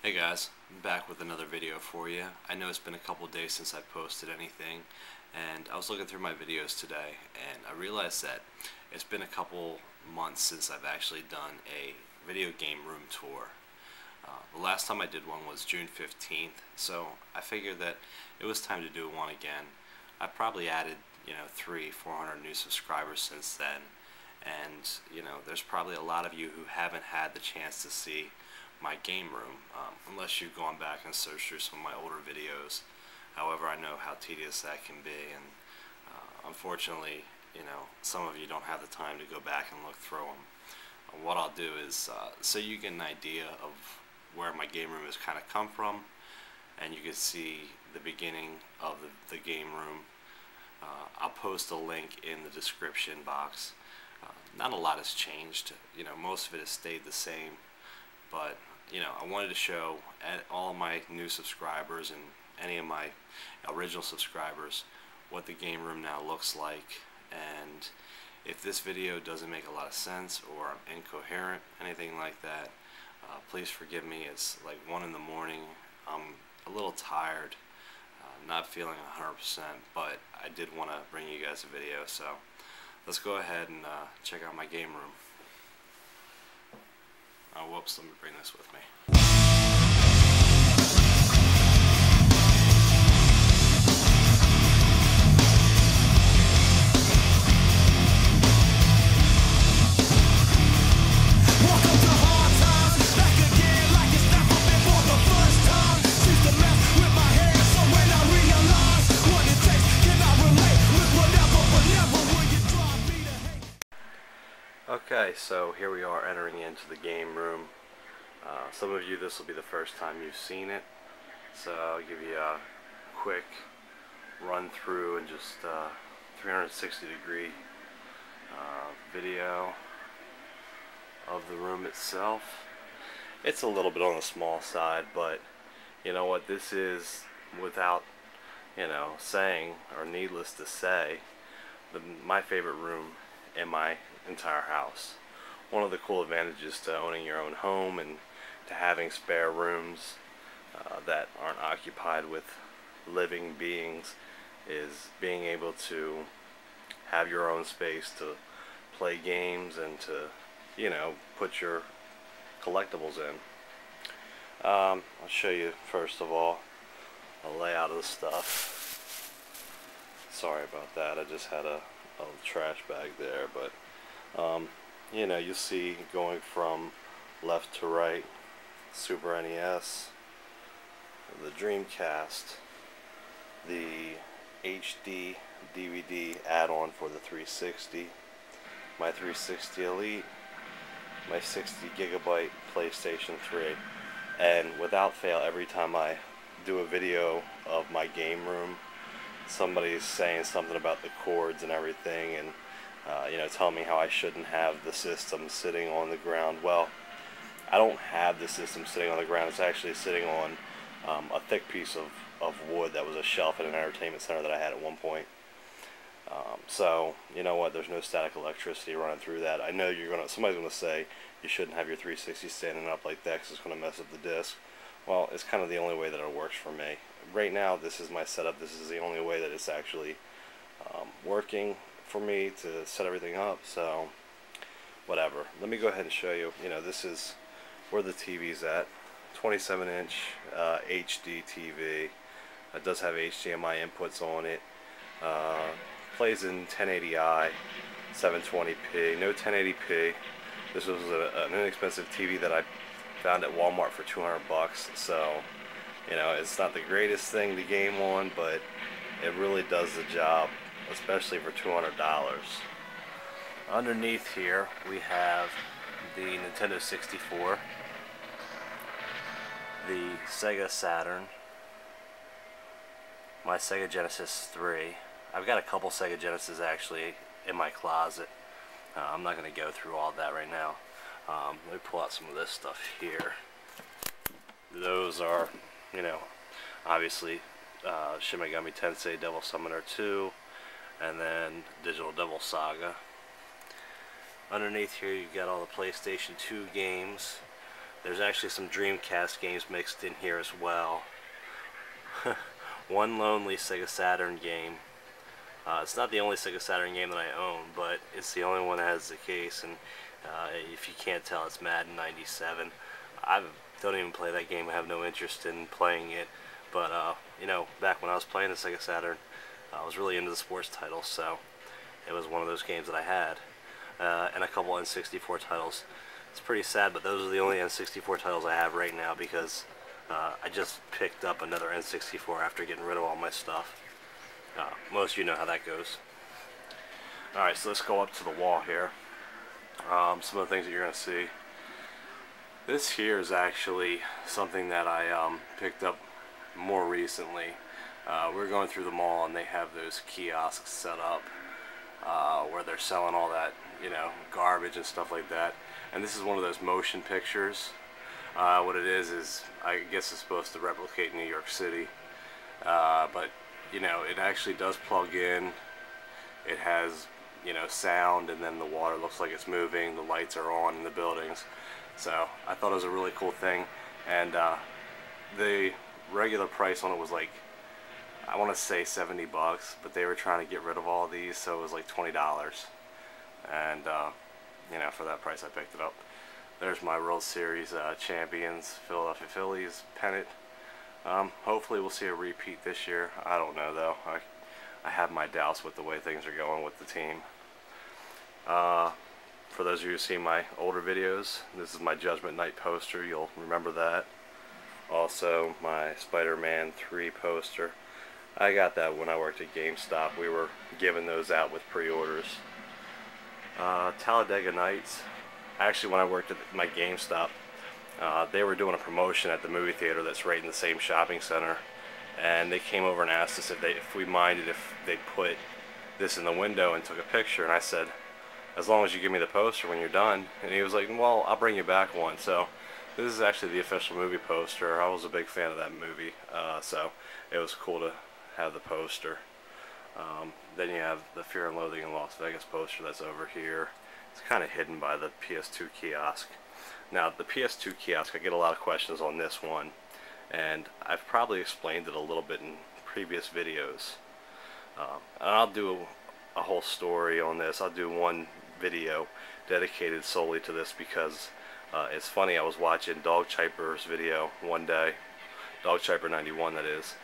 Hey guys, I'm back with another video for you. I know it's been a couple days since I posted anything, and I was looking through my videos today and I realized that it's been a couple months since I've actually done a video game room tour. The last time I did one was June 15th, so I figured that it was time to do one again. I probably added, 400 new subscribers since then, and there's probably a lot of you who haven't had the chance to see my game room, unless you've gone back and searched through some of my older videos. However, I know how tedious that can be, and unfortunately, some of you don't have the time to go back and look through them. What I'll do is, so you get an idea of where my game room has kind of come from, and you can see the beginning of the game room. I'll post a link in the description box. Not a lot has changed. Most of it has stayed the same, but I wanted to show all my new subscribers and any of my original subscribers what the game room now looks like. And if this video doesn't make a lot of sense or I'm incoherent, anything like that, please forgive me. It's like 1 in the morning. I'm a little tired, not feeling 100%, but I did want to bring you guys a video, so let's go ahead and check out my game room. Oh, whoops, let me bring this with me. Okay, so here we are entering into the game room. Some of you, this will be the first time you've seen it, so I'll give you a quick run through and just 360 degree video of the room itself. It's a little bit on the small side, but you know what, this is, without saying or needless to say, my favorite room in my entire house. One of the cool advantages to owning your own home and to having spare rooms that aren't occupied with living beings is being able to have your own space to play games and to put your collectibles in. I'll show you first of all a layout of the stuff. Sorry about that, I just had a trash bag there, but you see, going from left to right, Super NES, the Dreamcast, the HD DVD add-on for the 360, my 360 Elite, my 60 gigabyte PlayStation 3, and without fail, every time I do a video of my game room, somebody's saying something about the cords and everything, and telling me how I shouldn't have the system sitting on the ground. Well, I don't have the system sitting on the ground. It's actually sitting on a thick piece of wood that was a shelf in an entertainment center that I had at one point. So you know what, there's no static electricity running through that. I know somebody's gonna say you shouldn't have your 360 standing up like that because it's gonna mess up the disc. Well, it's kind of the only way that it works for me. Right now, this is my setup. This is the only way that it's actually working for me to set everything up, so whatever. Let me go ahead and show you. This is where the TV's at. 27-inch HD TV. It does have HDMI inputs on it. Plays in 1080i, 720p, no 1080p. This was an inexpensive TV that I found at Walmart for 200 bucks, so it's not the greatest thing to game on, but it really does the job, especially for $200. Underneath here we have the Nintendo 64, the Sega Saturn, my Sega Genesis 3. I've got a couple Sega Genesis actually in my closet. I'm not going to go through all that right now. Let me pull out some of this stuff here. Those are, obviously Shin Megami Tensei Devil Summoner 2, and then Digital Devil Saga. Underneath here you got all the PlayStation 2 games. There's actually some Dreamcast games mixed in here as well. One lonely Sega Saturn game. It's not the only Sega Saturn game that I own, but it's the only one that has the case, and if you can't tell, it's Madden 97. I don't even play that game. I have no interest in playing it, but you know, back when I was playing the Sega Saturn, I was really into the sports titles, so it was one of those games that I had, and a couple N64 titles. It's pretty sad, but those are the only N64 titles I have right now because I just picked up another N64 after getting rid of all my stuff. Most of you know how that goes. Alright, so let's go up to the wall here. Some of the things that you're going to see. This here is actually something that I picked up more recently. We're going through the mall and they have those kiosks set up where they're selling all that, you know, garbage and stuff like that. And this is one of those motion pictures. What it is I guess it's supposed to replicate New York City. But you know, it actually does plug in. It has, you know, sound, and then the water looks like it's moving. The lights are on in the buildings. So I thought it was a really cool thing. And the regular price on it was like, I want to say 70 bucks, but they were trying to get rid of all of these, so it was like $20. And you know, for that price I picked it up. There's my World Series champions, Philadelphia Phillies pennant. Hopefully we'll see a repeat this year. I don't know though. I have my doubts with the way things are going with the team. For those of you who see my older videos, this is my Judgment Night poster. You'll remember that. Also my Spider-Man 3 poster. I got that when I worked at GameStop. We were giving those out with pre-orders. Talladega Nights. Actually, when I worked at my GameStop, they were doing a promotion at the movie theater that's right in the same shopping center, and they came over and asked us if we minded if they put this in the window and took a picture, and I said, as long as you give me the poster when you're done. And he was like, well, I'll bring you back one. So this is actually the official movie poster. I was a big fan of that movie, so it was cool to have the poster. Then you have the Fear and Loathing in Las Vegas poster that's over here. It's kind of hidden by the PS2 kiosk. Now, the PS2 kiosk, I get a lot of questions on this one, and I've probably explained it a little bit in previous videos. And I'll do a whole story on this. I'll do one video dedicated solely to this because it's funny. I was watching Dog Chiper's video one day, Dog Chiper 91 that is,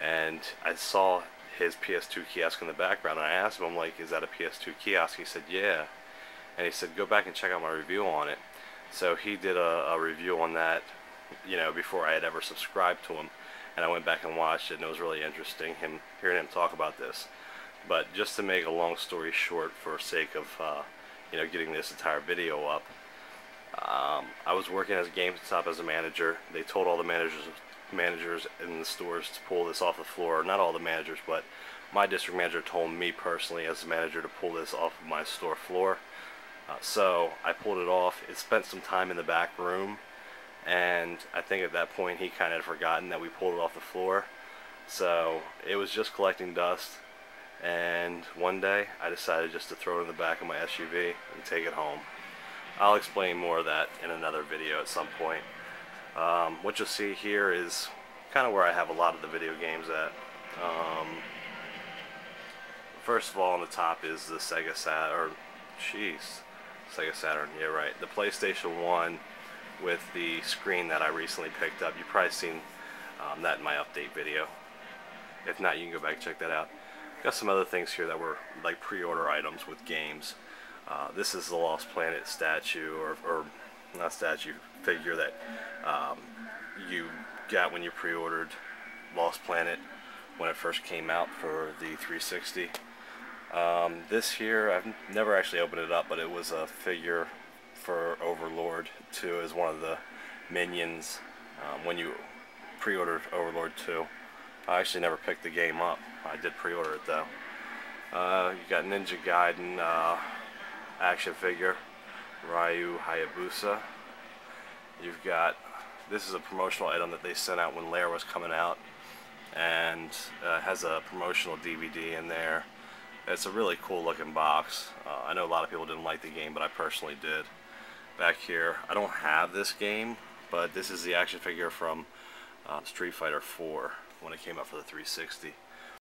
and I saw his PS2 kiosk in the background, and I asked him, I'm like, is that a PS2 kiosk? He said, yeah. And he said, go back and check out my review on it. So he did a review on that, you know, before I had ever subscribed to him. And I went back and watched it, and it was really interesting hearing him talk about this. But just to make a long story short, for sake of you know, getting this entire video up, I was working as a GameStop as a manager. They told all the managers in the stores to pull this off the floor. Not all the managers, but my district manager told me personally as a manager to pull this off of my store floor. So I pulled it off. It spent some time in the back room, and I think at that point he kind of had forgotten that we pulled it off the floor. So it was just collecting dust, and one day I decided just to throw it in the back of my SUV and take it home. I'll explain more of that in another video at some point. What you'll see here is kind of where I have a lot of the video games at. First of all, on the top is the Sega Saturn, Sega Saturn, yeah right, the PlayStation 1 with the screen that I recently picked up. You've probably seen that in my update video. If not, you can go back and check that out. Got some other things here that were like pre-order items with games. This is the Lost Planet statue, or not statue, figure that you got when you pre-ordered Lost Planet when it first came out for the 360. This here, I've never actually opened it up, but it was a figure for Overlord 2 as one of the minions when you pre-ordered Overlord 2. I actually never picked the game up. I did pre-order it though. You got Ninja Gaiden action figure, Ryu Hayabusa. You've got, this is a promotional item that they sent out when Lair was coming out, and has a promotional DVD in there. It's a really cool looking box. I know a lot of people didn't like the game, but I personally did. Back here, I don't have this game, but this is the action figure from Street Fighter 4 when it came out for the 360.